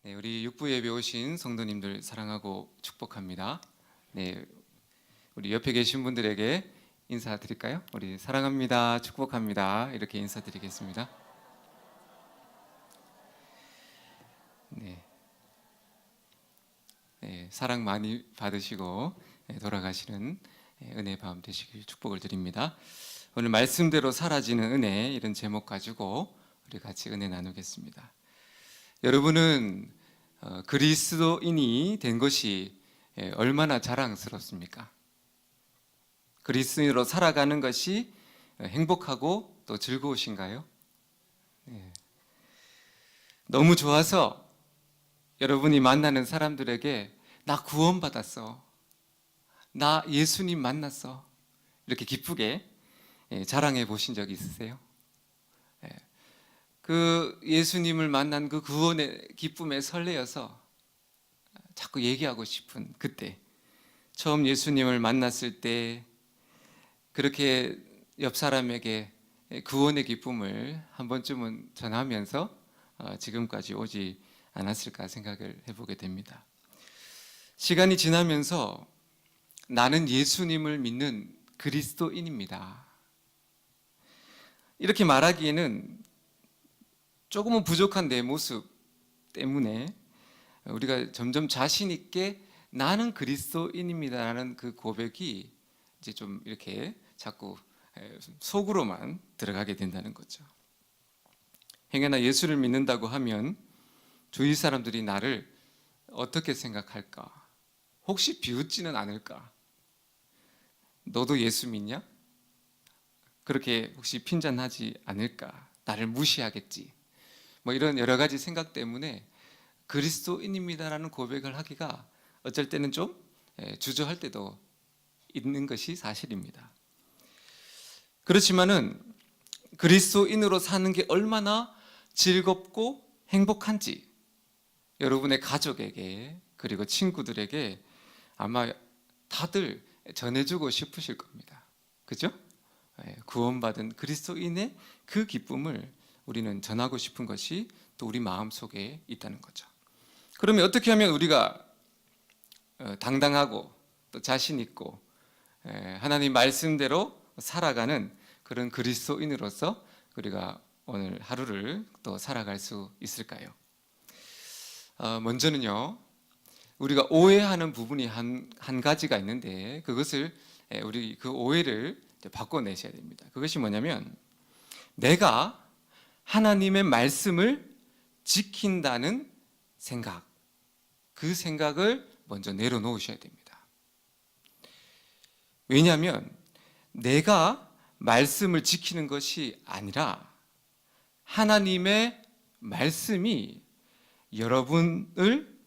네, 우리 육부 예배 오신 성도님들 사랑하고 축복합니다. 네, 우리 옆에 계신 분들에게 인사드릴까요? 우리 사랑합니다, 축복합니다. 이렇게 인사드리겠습니다. 네, 네, 사랑 많이 받으시고 돌아가시는 은혜의 밤 되시길 축복을 드립니다. 오늘 말씀대로 사라지는 은혜 이런 제목 가지고 우리 같이 은혜 나누겠습니다. 여러분은 그리스도인이 된 것이 얼마나 자랑스럽습니까? 그리스도인으로 살아가는 것이 행복하고 또 즐거우신가요? 네. 너무 좋아서 여러분이 만나는 사람들에게 나 구원받았어, 나 예수님 만났어, 이렇게 기쁘게 자랑해 보신 적 있으세요? 그 예수님을 만난 그 구원의 기쁨에 설레어서 자꾸 얘기하고 싶은 그때, 처음 예수님을 만났을 때 그렇게 옆 사람에게 구원의 기쁨을 한 번쯤은 전하면서 지금까지 오지 않았을까 생각을 해보게 됩니다. 시간이 지나면서 나는 예수님을 믿는 그리스도인입니다, 이렇게 말하기에는 조금은 부족한 내 모습 때문에 우리가 점점 자신 있게 나는 그리스도인입니다라는 그 고백이 이제 좀 이렇게 자꾸 속으로만 들어가게 된다는 거죠. 행여나 예수를 믿는다고 하면 주위 사람들이 나를 어떻게 생각할까? 혹시 비웃지는 않을까? 너도 예수 믿냐? 그렇게 혹시 핀잔하지 않을까? 나를 무시하겠지? 뭐 이런 여러 가지 생각 때문에 그리스도인입니다라는 고백을 하기가 어쩔 때는 좀 주저할 때도 있는 것이 사실입니다. 그렇지만은 그리스도인으로 사는 게 얼마나 즐겁고 행복한지 여러분의 가족에게 그리고 친구들에게 아마 다들 전해주고 싶으실 겁니다. 그죠? 구원받은 그리스도인의 그 기쁨을 우리는 전하고 싶은 것이 또 우리 마음속에 있다는 거죠. 그러면 어떻게 하면 우리가 당당하고 또 자신 있고 하나님 말씀대로 살아가는 그런 그리스도인으로서 우리가 오늘 하루를 또 살아갈 수 있을까요? 먼저는요, 우리가 오해하는 부분이 한 가지가 있는데 그것을 우리 그 오해를 바꿔내셔야 됩니다. 그것이 뭐냐면 내가 하나님의 말씀을 지킨다는 생각, 그 생각을 먼저 내려놓으셔야 됩니다. 왜냐하면 내가 말씀을 지키는 것이 아니라 하나님의 말씀이 여러분을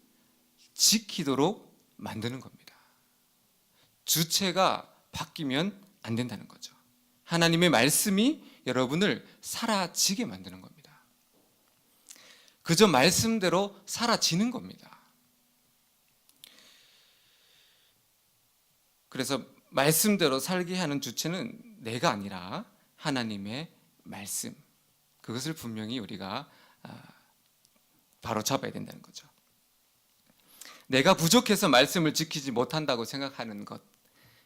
지키도록 만드는 겁니다. 주체가 바뀌면 안 된다는 거죠. 하나님의 말씀이 여러분을 사라지게 만드는 겁니다. 그저 말씀대로 사라지는 겁니다. 그래서 말씀대로 살게 하는 주체는 내가 아니라 하나님의 말씀, 그것을 분명히 우리가 바로 잡아야 된다는 거죠. 내가 부족해서 말씀을 지키지 못한다고 생각하는 것,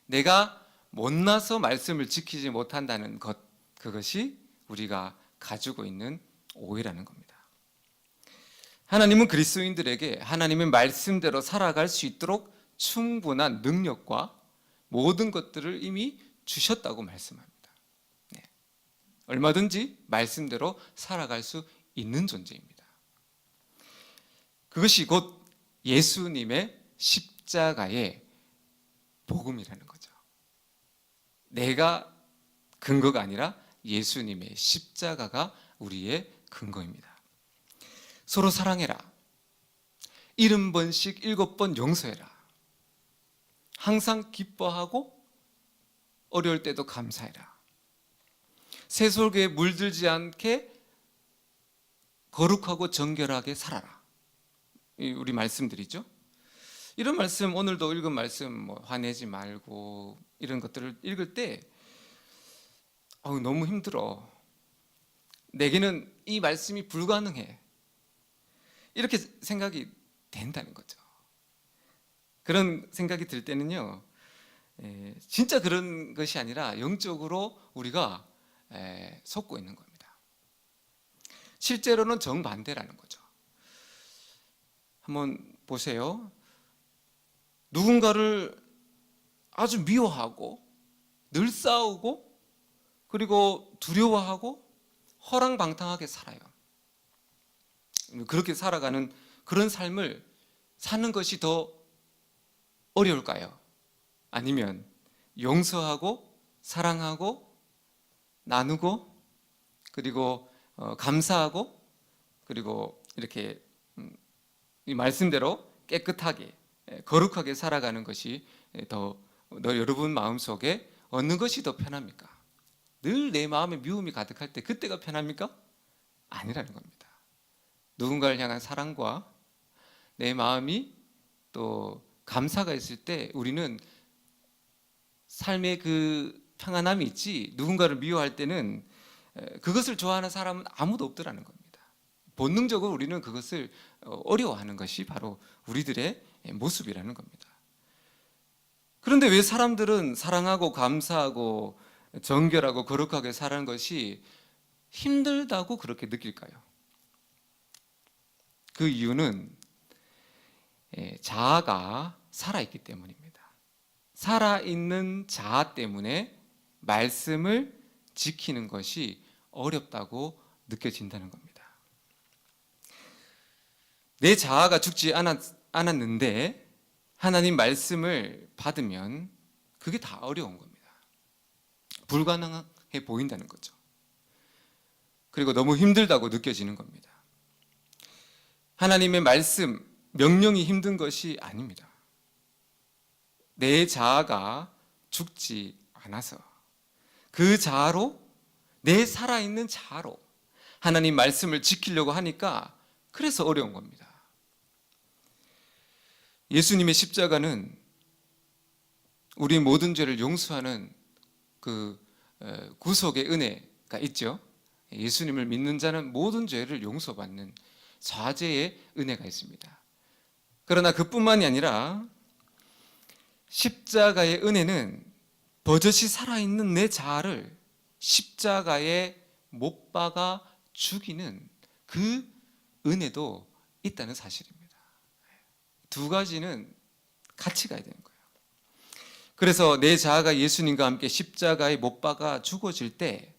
내가 못나서 말씀을 지키지 못한다는 것, 그것이 우리가 가지고 있는 오해라는 겁니다. 하나님은 그리스도인들에게 하나님의 말씀대로 살아갈 수 있도록 충분한 능력과 모든 것들을 이미 주셨다고 말씀합니다. 네. 얼마든지 말씀대로 살아갈 수 있는 존재입니다. 그것이 곧 예수님의 십자가의 복음이라는 거죠. 내가 근거가 아니라 예수님의 십자가가 우리의 근거입니다. 서로 사랑해라. 70번씩 7번 용서해라. 항상 기뻐하고 어려울 때도 감사해라. 세속에 물들지 않게 거룩하고 정결하게 살아라. 우리 말씀들이죠. 이런 말씀, 오늘도 읽은 말씀, 화내지 말고 이런 것들을 읽을 때 너무 힘들어. 내게는 이 말씀이 불가능해. 이렇게 생각이 된다는 거죠. 그런 생각이 들 때는요, 진짜 그런 것이 아니라 영적으로 우리가 속고 있는 겁니다. 실제로는 정반대라는 거죠. 한번 보세요. 누군가를 아주 미워하고 늘 싸우고 그리고 두려워하고 허랑방탕하게 살아요. 그렇게 살아가는 그런 삶을 사는 것이 더 어려울까요? 아니면 용서하고 사랑하고 나누고 그리고 감사하고 그리고 이렇게 이 말씀대로 깨끗하게 거룩하게 살아가는 것이 더 여러분 마음속에 어느 것이 더 편합니까? 늘 내 마음에 미움이 가득할 때 그때가 편합니까? 아니라는 겁니다. 누군가를 향한 사랑과 내 마음이 또 감사가 있을 때 우리는 삶의 그 평안함이 있지, 누군가를 미워할 때는 그것을 좋아하는 사람은 아무도 없더라는 겁니다. 본능적으로 우리는 그것을 어려워하는 것이 바로 우리들의 모습이라는 겁니다. 그런데 왜 사람들은 사랑하고 감사하고 정결하고 거룩하게 사는 것이 힘들다고 그렇게 느낄까요? 그 이유는 자아가 살아있기 때문입니다. 살아있는 자아 때문에 말씀을 지키는 것이 어렵다고 느껴진다는 겁니다. 내 자아가 죽지 않았는데 하나님 말씀을 받으면 그게 다 어려운 겁니다. 불가능해 보인다는 거죠. 그리고 너무 힘들다고 느껴지는 겁니다. 하나님의 말씀, 명령이 힘든 것이 아닙니다. 내 자아가 죽지 않아서 그 자아로, 내 살아있는 자아로 하나님 말씀을 지키려고 하니까 그래서 어려운 겁니다. 예수님의 십자가는 우리 모든 죄를 용서하는 그 구속의 은혜가 있죠. 예수님을 믿는 자는 모든 죄를 용서받는 사죄의 은혜가 있습니다. 그러나 그뿐만이 아니라 십자가의 은혜는 버젓이 살아있는 내 자아를 십자가에 못 박아 죽이는 그 은혜도 있다는 사실입니다. 두 가지는 같이 가야 되는 거예요. 그래서 내 자아가 예수님과 함께 십자가에 못 박아 죽어질 때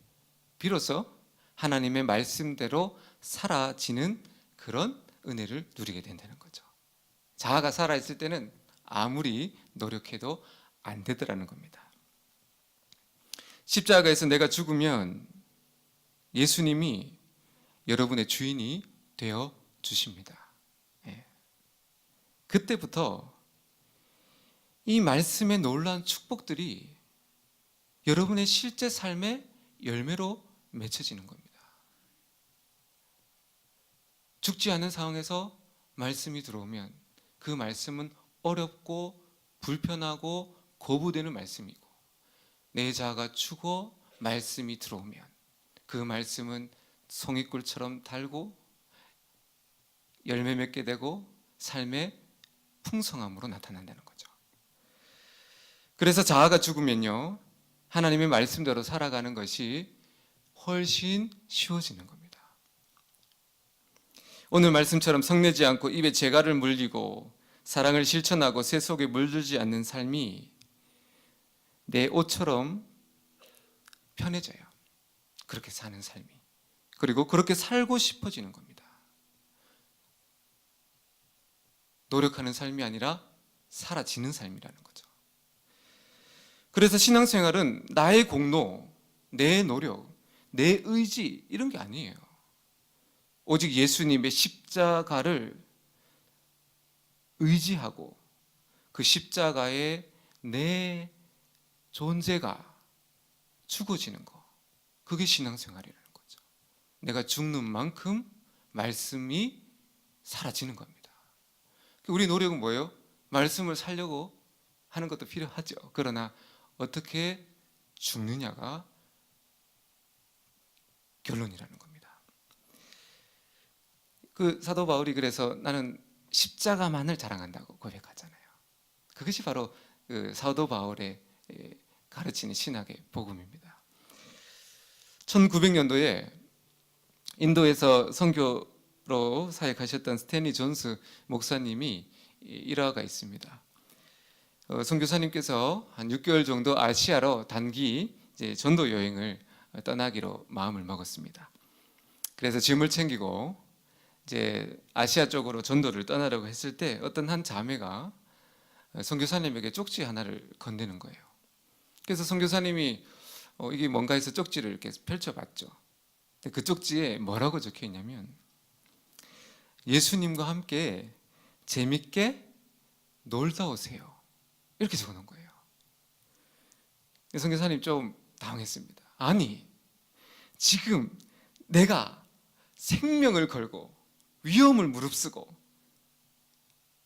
비로소 하나님의 말씀대로 사라지는 그런 은혜를 누리게 된다는 거죠. 자아가 살아있을 때는 아무리 노력해도 안 되더라는 겁니다. 십자가에서 내가 죽으면 예수님이 여러분의 주인이 되어 주십니다. 그때부터 이 말씀의 놀라운 축복들이 여러분의 실제 삶의 열매로 맺혀지는 겁니다. 죽지 않은 상황에서 말씀이 들어오면 그 말씀은 어렵고 불편하고 거부되는 말씀이고, 내 자아가 죽어 말씀이 들어오면 그 말씀은 송이꿀처럼 달고 열매 맺게 되고 삶의 풍성함으로 나타난다는 거죠. 그래서 자아가 죽으면요, 하나님의 말씀대로 살아가는 것이 훨씬 쉬워지는 겁니다. 오늘 말씀처럼 성내지 않고 입에 재갈을 물리고 사랑을 실천하고 새 속에 물들지 않는 삶이 내 옷처럼 편해져요. 그렇게 사는 삶이. 그리고 그렇게 살고 싶어지는 겁니다. 노력하는 삶이 아니라 사라지는 삶이라는 거죠. 그래서 신앙생활은 나의 공로, 내 노력, 내 의지 이런 게 아니에요. 오직 예수님의 십자가를 의지하고 그 십자가에 내 존재가 죽어지는 거, 그게 신앙생활이라는 거죠. 내가 죽는 만큼 말씀이 사라지는 겁니다. 우리 노력은 뭐예요? 말씀을 살려고 하는 것도 필요하죠. 그러나 어떻게 죽느냐가 결론이라는 겁니다. 그 사도 바울이 그래서 나는 십자가만을 자랑한다고 고백하잖아요. 그것이 바로 그 사도 바울의 가르치는 신학의 복음입니다. 1900년도에 인도에서 선교로 사역하셨던 스탠리 존스 목사님이 일화가 있습니다. 선교사님께서 한 6개월 정도 아시아로 단기 이제 전도 여행을 떠나기로 마음을 먹었습니다. 그래서 짐을 챙기고 이제 아시아 쪽으로 전도를 떠나려고 했을 때 어떤 한 자매가 선교사님에게 쪽지 하나를 건네는 거예요. 그래서 선교사님이 이게 뭔가 해서 쪽지를 이렇게 펼쳐봤죠. 그 쪽지에 뭐라고 적혀 있냐면 예수님과 함께 재밌게 놀다 오세요. 이렇게 적어놓은 거예요. 선교사님 좀 당황했습니다. 아니, 지금 내가 생명을 걸고 위험을 무릅쓰고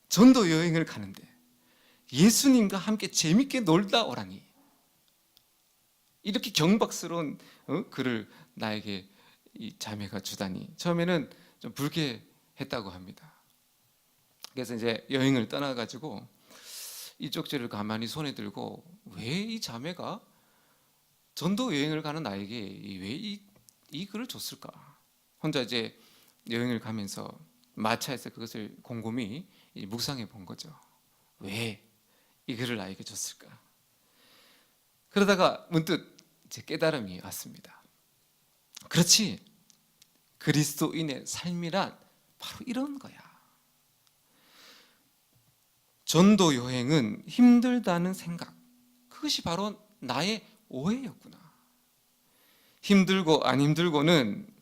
전도 여행을 가는데 예수님과 함께 재밌게 놀다 오라니, 이렇게 경박스러운 글을 나에게 이 자매가 주다니 처음에는 좀 불쾌했다고 합니다. 그래서 이제 여행을 떠나가지고 이 쪽지를 가만히 손에 들고 왜 이 자매가 전도 여행을 가는 나에게 왜 이 글을 줬을까? 혼자 이제 여행을 가면서 마차에서 그것을 곰곰이 묵상해 본 거죠. 왜 이 글을 나에게 줬을까? 그러다가 문득 제 깨달음이 왔습니다. 그렇지, 그리스도인의 삶이란 바로 이런 거야. 전도 여행은 힘들다는 생각, 그것이 바로 나의 오해였구나. 힘들고 안 힘들고는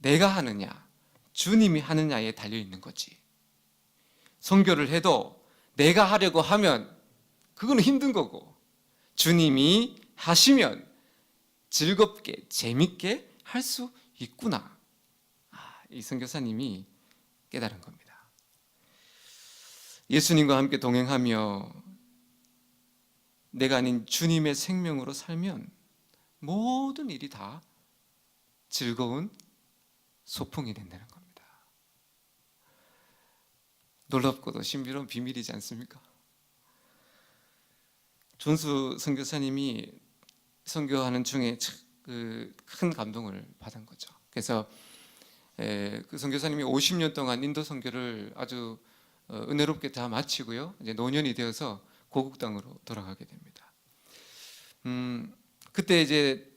내가 하느냐 주님이 하느냐에 달려있는 거지. 선교를 해도 내가 하려고 하면 그거는 힘든 거고, 주님이 하시면 즐겁게 재밌게 할 수 있구나. 이 선교사님이 깨달은 겁니다. 예수님과 함께 동행하며 내가 아닌 주님의 생명으로 살면 모든 일이 다 즐거운 소풍이 된다는 겁니다. 놀랍고도 신비로운 비밀이지 않습니까? 존수 선교사님이 선교하는 중에 큰 감동을 받은 거죠. 그래서 그 선교사님이 50년 동안 인도 선교를 아주 은혜롭게 다 마치고요, 이제 노년이 되어서 고국 땅으로 돌아가게 됩니다. 그때 이제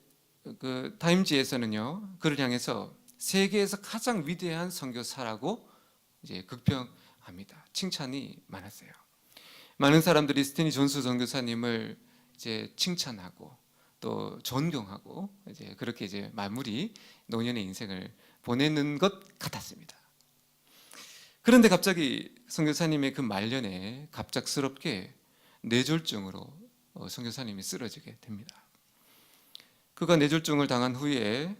그 타임지에서는요, 그를 향해서 세계에서 가장 위대한 선교사라고 이제 극평합니다. 칭찬이 많았어요. 많은 사람들이 스탠리 존스 선교사님을 이제 칭찬하고 또 존경하고 이제 그렇게 이제 마무리 노년의 인생을 보내는 것 같았습니다. 그런데 갑자기 선교사님의 그 말년에 갑작스럽게 뇌졸중으로 선교사님이 쓰러지게 됩니다. 그가 뇌졸중을 당한 후에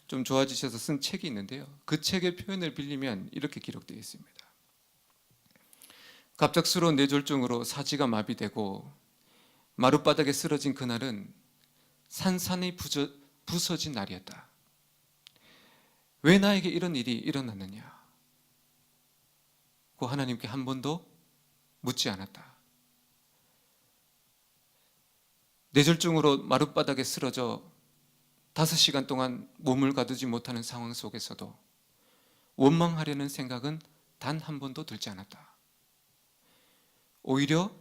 좀 좋아지셔서 쓴 책이 있는데요, 그 책의 표현을 빌리면 이렇게 기록되어 있습니다. 갑작스러운 뇌졸중으로 사지가 마비되고 마룻바닥에 쓰러진 그날은 산산이 부서진 날이었다. 왜 나에게 이런 일이 일어났느냐? 고 하나님께 한 번도 묻지 않았다. 뇌졸중으로 마룻바닥에 쓰러져 5시간 동안 몸을 가두지 못하는 상황 속에서도 원망하려는 생각은 단 한 번도 들지 않았다. 오히려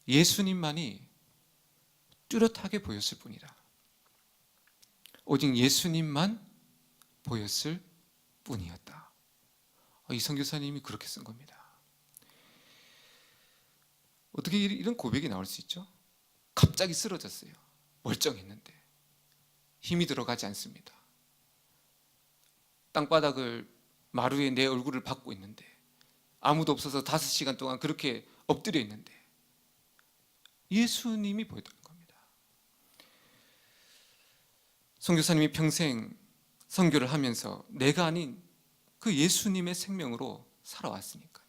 예수님만이 뚜렷하게 보였을 뿐이다. 오직 예수님만 보였을 뿐이었다. 이 선교사님이 그렇게 쓴 겁니다. 어떻게 이런 고백이 나올 수 있죠? 갑자기 쓰러졌어요. 멀쩡했는데 힘이 들어가지 않습니다. 땅바닥을 마루에 내 얼굴을 박고 있는데 아무도 없어서 5시간 동안 그렇게 엎드려 있는데 예수님이 보였다는 겁니다. 선교사님이 평생 선교를 하면서 내가 아닌 그 예수님의 생명으로 살아왔으니까요.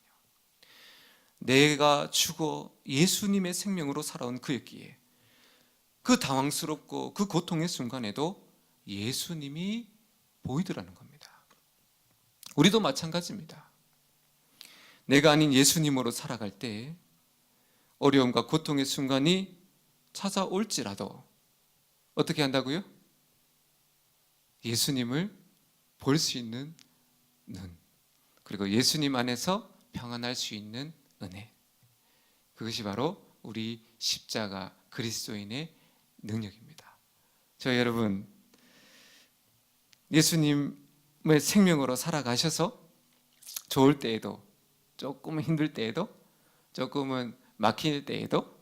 내가 죽어 예수님의 생명으로 살아온 그였기에 그 당황스럽고 그 고통의 순간에도 예수님이 보이더라는 겁니다. 우리도 마찬가지입니다. 내가 아닌 예수님으로 살아갈 때 어려움과 고통의 순간이 찾아올지라도 어떻게 한다고요? 예수님을 볼 수 있는 눈, 그리고 예수님 안에서 평안할 수 있는 은혜, 그것이 바로 우리 십자가 그리스도인의 능력입니다. 저 여러분, 예수님의 생명으로 살아가셔서 좋을 때에도, 조금은 힘들 때에도, 조금은 막힐 때에도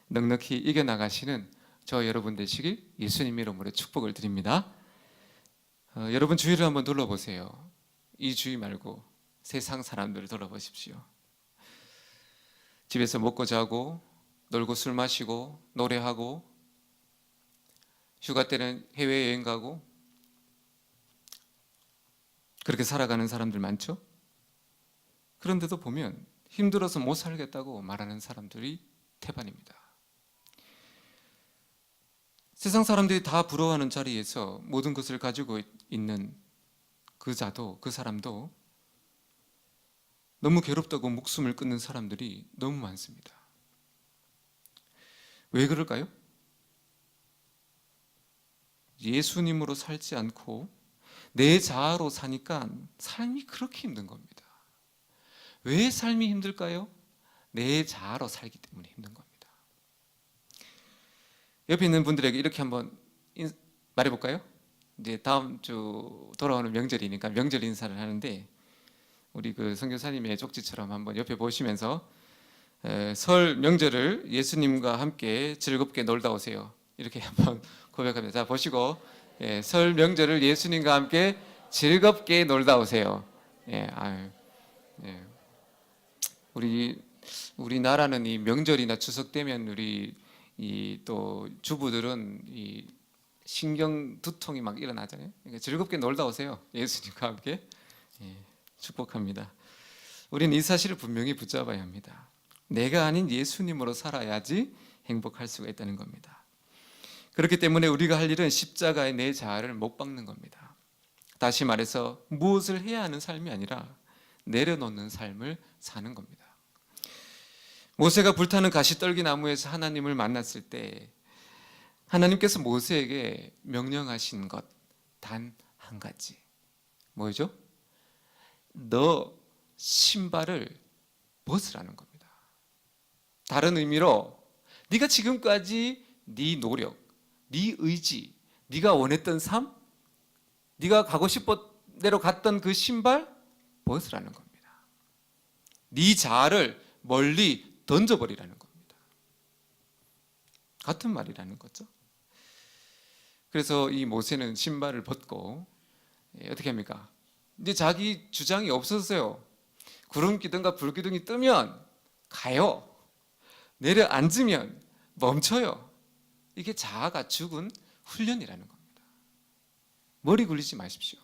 넉넉히 이겨나가시는 저 여러분 되시길 예수님 이름으로 축복을 드립니다. 여러분 주위를 한번 둘러보세요. 이 주위 말고 세상 사람들을 돌아보십시오. 집에서 먹고 자고 놀고 술 마시고 노래하고 휴가 때는 해외여행 가고 그렇게 살아가는 사람들 많죠? 그런데도 보면 힘들어서 못 살겠다고 말하는 사람들이 태반입니다. 세상 사람들이 다 부러워하는 자리에서 모든 것을 가지고 있는 그 사람도 너무 괴롭다고 목숨을 끊는 사람들이 너무 많습니다. 왜 그럴까요? 예수님으로 살지 않고 내 자아로 사니까 삶이 그렇게 힘든 겁니다. 왜 삶이 힘들까요? 내 자아로 살기 때문에 힘든 겁니다. 옆에 있는 분들에게 이렇게 한번 말해볼까요? 이제 다음 주 돌아오는 명절이니까 명절 인사를 하는데 우리 그 선교사님의 쪽지처럼 한번 옆에 보시면서 설 명절을 예수님과 함께 즐겁게 놀다 오세요. 이렇게 한번 고백합니다. 자, 보시고 설 명절을 예수님과 함께 즐겁게 놀다 오세요. 우리나라는 이 명절이나 추석 되면 우리 이 또 주부들은 이 신경 두통이 막 일어나잖아요. 그러니까 즐겁게 놀다 오세요. 예수님과 함께. 축복합니다. 우리는 이 사실을 분명히 붙잡아야 합니다. 내가 아닌 예수님으로 살아야지 행복할 수가 있다는 겁니다. 그렇기 때문에 우리가 할 일은 십자가에 내 자아를 못 박는 겁니다. 다시 말해서 무엇을 해야 하는 삶이 아니라 내려놓는 삶을 사는 겁니다. 모세가 불타는 가시떨기 나무에서 하나님을 만났을 때 하나님께서 모세에게 명령하신 것 단 한 가지, 뭐죠? 너 신발을 벗으라는 겁니다. 다른 의미로 네가 지금까지 네 노력, 네 의지, 네가 원했던 삶, 네가 가고 싶은 대로 갔던 그 신발 벗으라는 겁니다. 네 자아를 멀리 던져버리라는 겁니다. 같은 말이라는 거죠. 그래서 이 모세는 신발을 벗고 어떻게 합니까? 이제 자기 주장이 없었어요. 구름 기둥과 불 기둥이 뜨면 가요. 내려앉으면 멈춰요. 이게 자아가 죽은 훈련이라는 겁니다. 머리 굴리지 마십시오.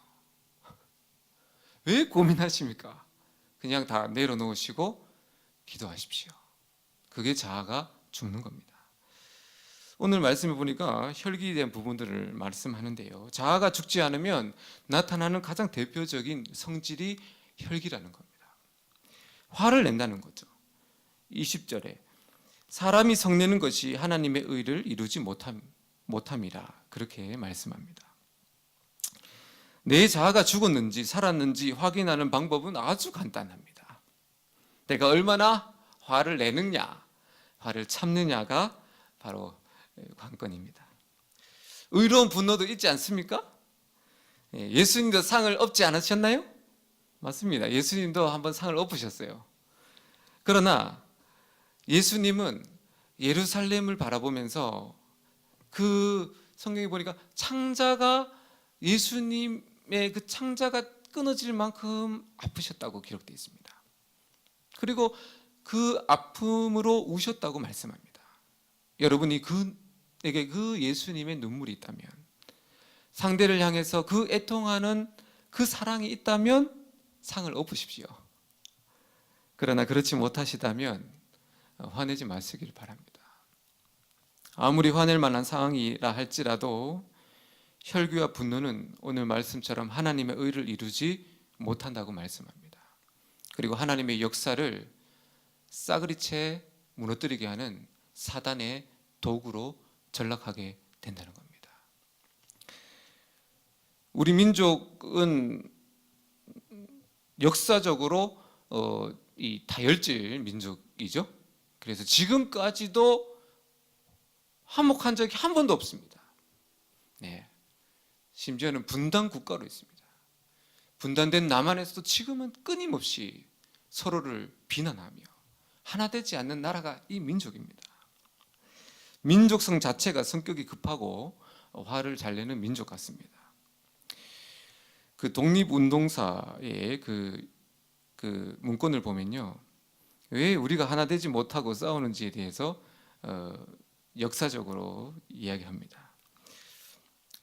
왜 고민하십니까? 그냥 다 내려놓으시고 기도하십시오. 그게 자아가 죽는 겁니다. 오늘 말씀해 보니까 혈기에 대한 부분들을 말씀하는데요. 자아가 죽지 않으면 나타나는 가장 대표적인 성질이 혈기라는 겁니다. 화를 낸다는 거죠. 20절에 사람이 성내는 것이 하나님의 의를 이루지 못함이라 그렇게 말씀합니다. 내 자아가 죽었는지 살았는지 확인하는 방법은 아주 간단합니다. 내가 얼마나 화를 내느냐, 화를 참느냐가 바로 관건입니다. 의로운 분노도 있지 않습니까? 예수님도 상을 업지 않으셨나요? 맞습니다. 예수님도 한번 상을 엎으셨어요. 그러나 예수님은 예루살렘을 바라보면서 그 성경에 보니까 창자가 예수님의 그 창자가 끊어질 만큼 아프셨다고 기록되어 있습니다. 그리고 그 아픔으로 우셨다고 말씀합니다. 여러분이 그에게 그 예수님의 눈물이 있다면, 상대를 향해서 그 애통하는 그 사랑이 있다면 상을 엎으십시오. 그러나 그렇지 못하시다면 화내지 마시길 바랍니다. 아무리 화낼 만한 상황이라 할지라도 혈기와 분노는 오늘 말씀처럼 하나님의 의를 이루지 못한다고 말씀합니다. 그리고 하나님의 역사를 싸그리채 무너뜨리게 하는 사단의 도구로 전락하게 된다는 겁니다. 우리 민족은 역사적으로 이 다혈질 민족이죠. 그래서 지금까지도 화목한 적이 한 번도 없습니다. 네. 심지어는 분단 국가로 있습니다. 분단된 남한에서도 지금은 끊임없이 서로를 비난하며 하나 되지 않는 나라가 이 민족입니다. 민족성 자체가 성격이 급하고 화를 잘 내는 민족 같습니다. 그 독립운동사의 그 문건을 보면요, 왜 우리가 하나 되지 못하고 싸우는지에 대해서 역사적으로 이야기합니다.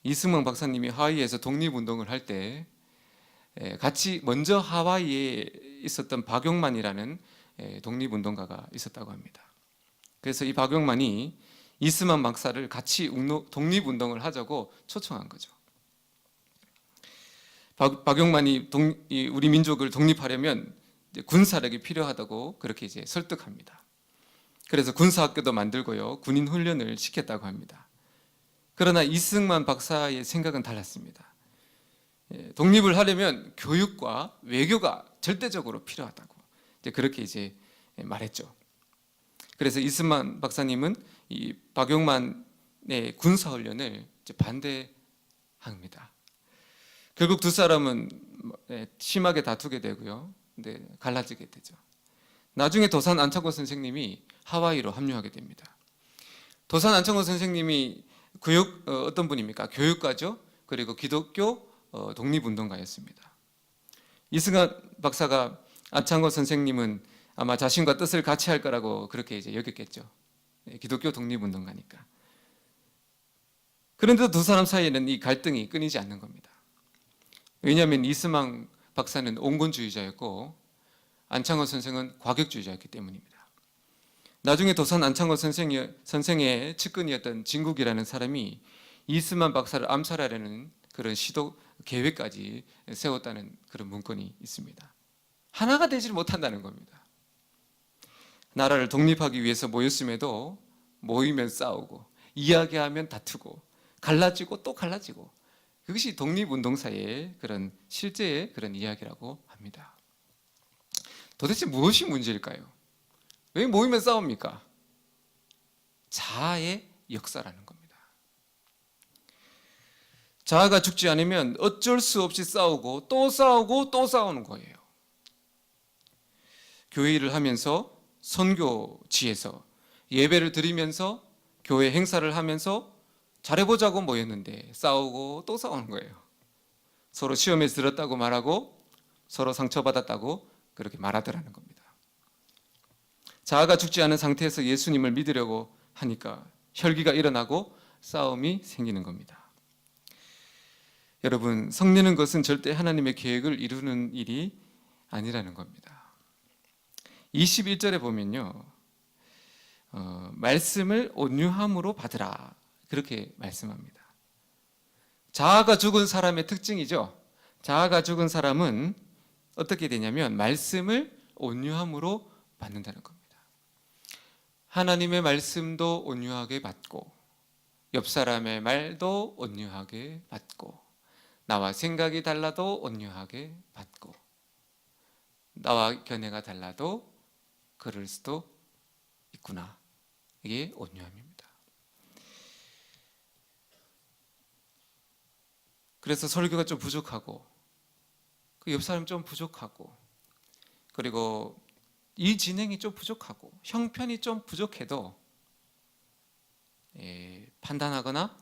이승만 박사님이 하와이에서 독립운동을 할 때 같이 먼저 하와이에 있었던 박용만이라는 독립운동가가 있었다고 합니다. 그래서 이 박용만이 이승만 박사를 같이 독립운동을 하자고 초청한 거죠. 박용만이 우리 민족을 독립하려면 군사력이 필요하다고 그렇게 이제 설득합니다. 그래서 군사학교도 만들고요, 군인 훈련을 시켰다고 합니다. 그러나 이승만 박사의 생각은 달랐습니다. 독립을 하려면 교육과 외교가 절대적으로 필요하다고 그렇게 이제 말했죠. 그래서 이승만 박사님은 이 박용만의 군사 훈련을 반대합니다. 결국 두 사람은 심하게 다투게 되고요, 근데 갈라지게 되죠. 나중에 도산 안창호 선생님이 하와이로 합류하게 됩니다. 도산 안창호 선생님이 어떤 분입니까? 교육가죠. 그리고 기독교 독립운동가였습니다. 이승만 박사가 안창호 선생님은 아마 자신과 뜻을 같이 할 거라고 그렇게 이제 여겼겠죠. 기독교 독립운동가니까. 그런데도 두 사람 사이에는 이 갈등이 끊이지 않는 겁니다. 왜냐하면 이승만 박사는 온건주의자였고 안창호 선생은 과격주의자였기 때문입니다. 나중에 도산 안창호 선생의 측근이었던 진국이라는 사람이 이승만 박사를 암살하려는 그런 시도 계획까지 세웠다는 그런 문건이 있습니다. 하나가 되지 못한다는 겁니다. 나라를 독립하기 위해서 모였음에도 모이면 싸우고 이야기하면 다투고 갈라지고 또 갈라지고, 그것이 독립운동사의 그런 실제의 그런 이야기라고 합니다. 도대체 무엇이 문제일까요? 왜 모이면 싸웁니까? 자아의 역사라는 겁니다. 자아가 죽지 않으면 어쩔 수 없이 싸우고 또 싸우고 또 싸우는 거예요. 교회 일을 하면서 선교지에서 예배를 드리면서 교회 행사를 하면서 잘해보자고 모였는데 싸우고 또 싸우는 거예요. 서로 시험에서 들었다고 말하고 서로 상처받았다고 그렇게 말하더라는 겁니다. 자아가 죽지 않은 상태에서 예수님을 믿으려고 하니까 혈기가 일어나고 싸움이 생기는 겁니다. 여러분, 성내는 것은 절대 하나님의 계획을 이루는 일이 아니라는 겁니다. 21절에 보면요, 말씀을 온유함으로 받으라 그렇게 말씀합니다. 자아가 죽은 사람의 특징이죠. 자아가 죽은 사람은 어떻게 되냐면 말씀을 온유함으로 받는다는 겁니다. 하나님의 말씀도 온유하게 받고 옆 사람의 말도 온유하게 받고 나와 생각이 달라도 온유하게 받고 나와 견해가 달라도 그럴 수도 있구나. 이게 온유함입니다. 그래서 설교가 좀 부족하고 그 옆 사람 좀 부족하고 그리고 이 진행이 좀 부족하고 형편이 좀 부족해도 판단하거나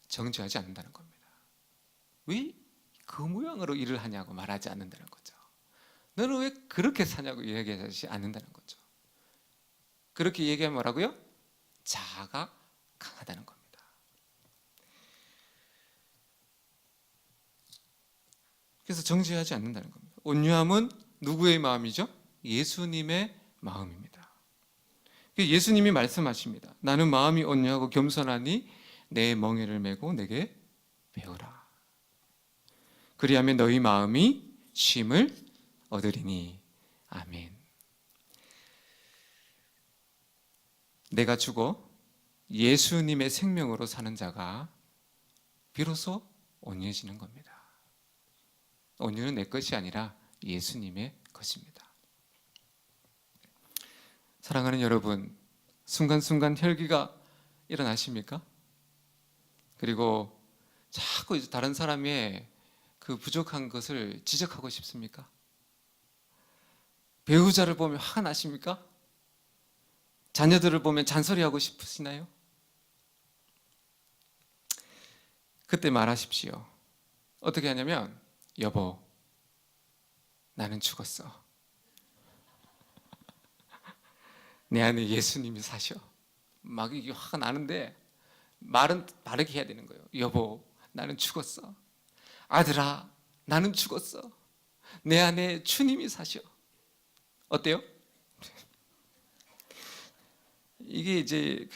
정죄하지 않는다는 겁니다. 왜 그 모양으로 일을 하냐고 말하지 않는다는 거죠. 너는 왜 그렇게 사냐고 얘기하지 않는다는 거죠. 그렇게 얘기하면 뭐라고요? 자아가 강하다는 겁니다. 그래서 정죄하지 않는다는 겁니다. 온유함은 누구의 마음이죠? 예수님의 마음입니다. 예수님이 말씀하십니다. 나는 마음이 온유하고 겸손하니 내 멍에를 메고 내게 배우라. 그리하면 너희 마음이 쉼을 얻으리니. 아멘. 내가 죽어 예수님의 생명으로 사는 자가 비로소 온유해지는 겁니다. 온유는 내 것이 아니라 예수님의 것입니다. 사랑하는 여러분, 순간순간 혈기가 일어나십니까? 그리고 자꾸 이제 다른 사람의 그 부족한 것을 지적하고 싶습니까? 배우자를 보면 화가 나십니까? 자녀들을 보면 잔소리하고 싶으시나요? 그때 말하십시오. 어떻게 하냐면, 여보, 나는 죽었어. 내 안에 예수님이 사셔. 막 이게 화가 나는데 말은 바르게 해야 되는 거예요. 여보, 나는 죽었어. 아들아, 나는 죽었어. 내 안에 주님이 사셔. 어때요? 이게 이제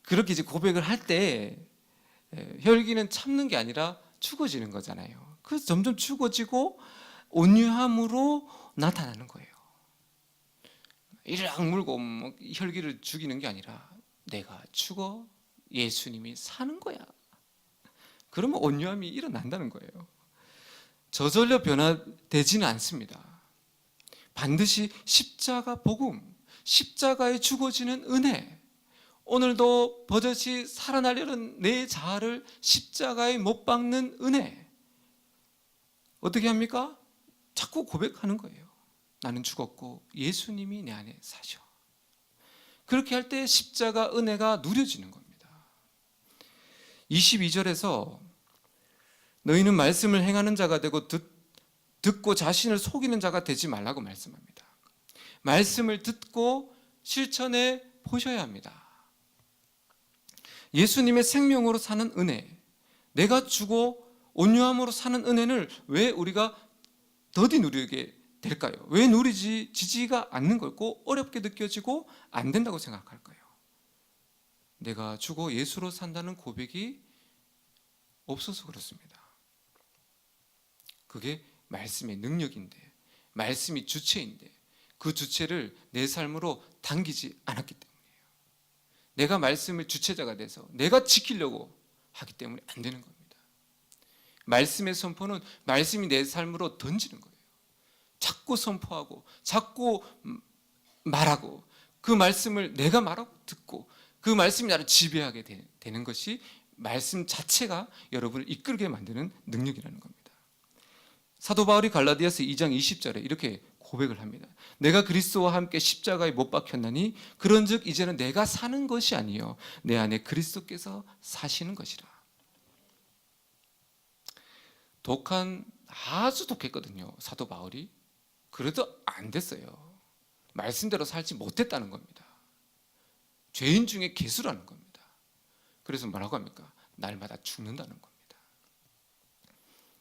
그렇게 이제 고백을 할 때 혈기는 참는 게 아니라 죽어지는 거잖아요. 그래서 점점 죽어지고 온유함으로 나타나는 거예요. 이를 악물고 혈기를 죽이는 게 아니라 내가 죽어 예수님이 사는 거야. 그러면 온유함이 일어난다는 거예요. 저절로 변화되지는 않습니다. 반드시 십자가 복음, 십자가에 죽어지는 은혜, 오늘도 버젓이 살아나려는 내 자아를 십자가에 못 박는 은혜, 어떻게 합니까? 자꾸 고백하는 거예요. 나는 죽었고 예수님이 내 안에 사셔. 그렇게 할 때 십자가 은혜가 누려지는 겁니다. 22절에서 너희는 말씀을 행하는 자가 되고 듣고 자신을 속이는 자가 되지 말라고 말씀합니다. 말씀을 듣고 실천해 보셔야 합니다. 예수님의 생명으로 사는 은혜, 내가 주고 온유함으로 사는 은혜를 왜 우리가 더디 누리게 될까요? 왜 누리지가 않는 걸고 어렵게 느껴지고 안 된다고 생각할까요? 내가 주고 예수로 산다는 고백이 없어서 그렇습니다. 그게 말씀의 능력인데, 말씀이 주체인데 그 주체를 내 삶으로 당기지 않았기 때문이에요. 내가 말씀의 주체자가 돼서 내가 지키려고 하기 때문에 안 되는 겁니다. 말씀의 선포는 말씀이 내 삶으로 던지는 거예요. 자꾸 선포하고 자꾸 말하고 그 말씀을 내가 말하고 듣고 그 말씀이 나를 지배하게 되는 것이 말씀 자체가 여러분을 이끌게 만드는 능력이라는 겁니다. 사도 바울이 갈라디아서 2장 20절에 이렇게 고백을 합니다. 내가 그리스도와 함께 십자가에 못 박혔나니 그런즉 이제는 내가 사는 것이 아니요 내 안에 그리스도께서 사시는 것이라. 아주 독했거든요, 사도 바울이. 그래도 안 됐어요. 말씀대로 살지 못했다는 겁니다. 죄인 중에 괴수라는 겁니다. 그래서 뭐라고 합니까? 날마다 죽는다는 겁니다.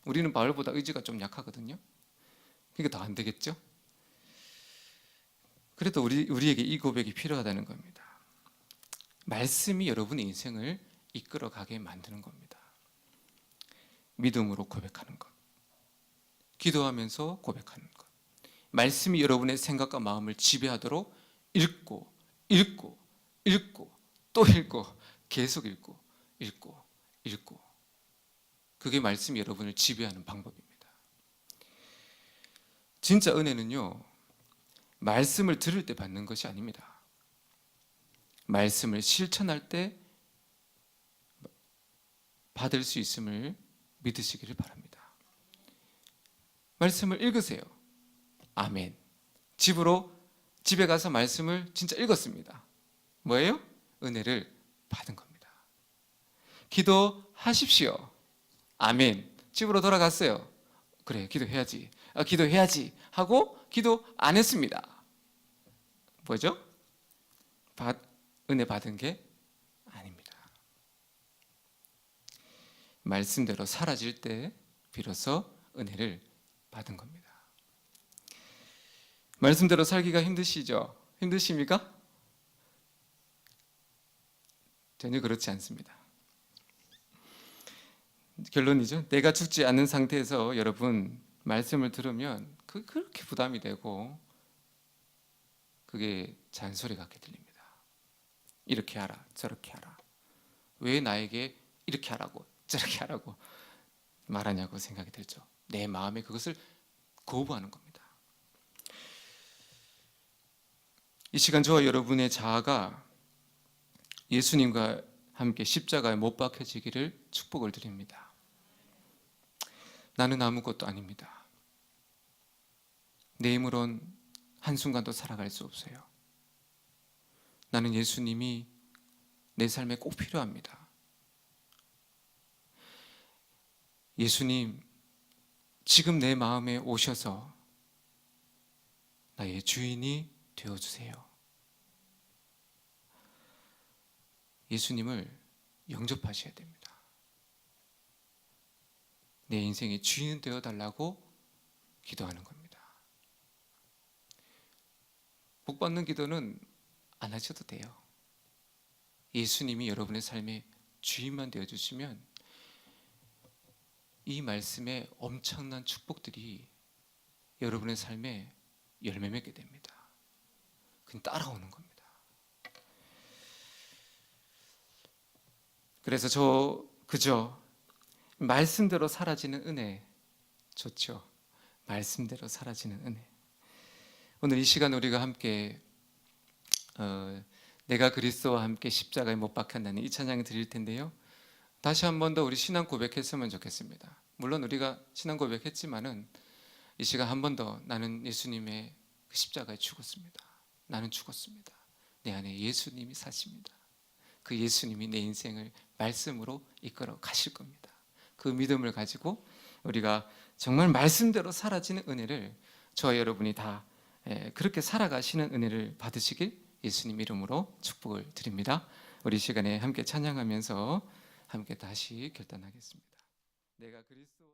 우리는 바울보다 의지가 좀 약하거든요. 그러니까 더 안 되겠죠? 그래도 우리에게 이 고백이 필요하다는 겁니다. 말씀이 여러분의 인생을 이끌어가게 만드는 겁니다. 믿음으로 고백하는 것, 기도하면서 고백하는 것, 말씀이 여러분의 생각과 마음을 지배하도록 읽고 또 읽고 계속 읽고 그게 말씀이 여러분을 지배하는 방법입니다. 진짜 은혜는요, 말씀을 들을 때 받는 것이 아닙니다. 말씀을 실천할 때 받을 수 있음을 믿으시기를 바랍니다. 말씀을 읽으세요. 아멘. 집에 가서 말씀을 진짜 읽었습니다. 뭐예요? 은혜를 받은 겁니다. 기도하십시오. 아멘. 집으로 돌아갔어요. 그래, 기도해야지 하고 기도 안 했습니다. 뭐죠? 은혜 받은 게 아닙니다. 말씀대로 사라질 때 비로소 은혜를 받은 겁니다. 말씀대로 살기가 힘드시죠? 힘드십니까? 전혀 그렇지 않습니다. 결론이죠. 내가 죽지 않은 상태에서 여러분 말씀을 들으면 그렇게 부담이 되고 그게 잔소리 같게 들립니다. 이렇게 하라, 저렇게 하라. 왜 나에게 이렇게 하라고, 저렇게 하라고 말하냐고 생각이 들죠. 내 마음에 그것을 거부하는 겁니다. 이 시간 저와 여러분의 자아가 예수님과 함께 십자가에 못 박혀지기를 축복을 드립니다. 나는 아무것도 아닙니다. 내 힘으론 한순간도 살아갈 수 없어요. 나는 예수님이 내 삶에 꼭 필요합니다. 예수님, 지금 내 마음에 오셔서 나의 주인이 되어주세요. 예수님을 영접하셔야 됩니다. 내 인생의 주인 되어달라고 기도하는 겁니다. 복 받는 기도는 안 하셔도 돼요. 예수님이 여러분의 삶의 주인만 되어주시면 이 말씀에 엄청난 축복들이 여러분의 삶에 열매 맺게 됩니다. 그냥 따라오는 겁니다. 그래서 그저 말씀대로 사라지는 은혜 좋죠. 말씀대로 사라지는 은혜. 오늘 이 시간 우리가 함께 내가 그리스도와 함께 십자가에 못 박혔나니 이 찬양을 드릴 텐데요. 다시 한 번 더 우리 신앙 고백했으면 좋겠습니다. 물론 우리가 신앙 고백했지만은 이 시간 한 번 더 나는 예수님의 그 십자가에 죽었습니다. 나는 죽었습니다. 내 안에 예수님이 사십니다. 그 예수님이 내 인생을 말씀으로 이끌어 가실 겁니다. 그 믿음을 가지고 우리가 정말 말씀대로 사라지는 은혜를 저와 여러분이 다 그렇게 살아가시는 은혜를 받으시길 예수님 이름으로 축복을 드립니다. 우리 시간에 함께 찬양하면서 함께 다시 결단하겠습니다. 내가 그리스도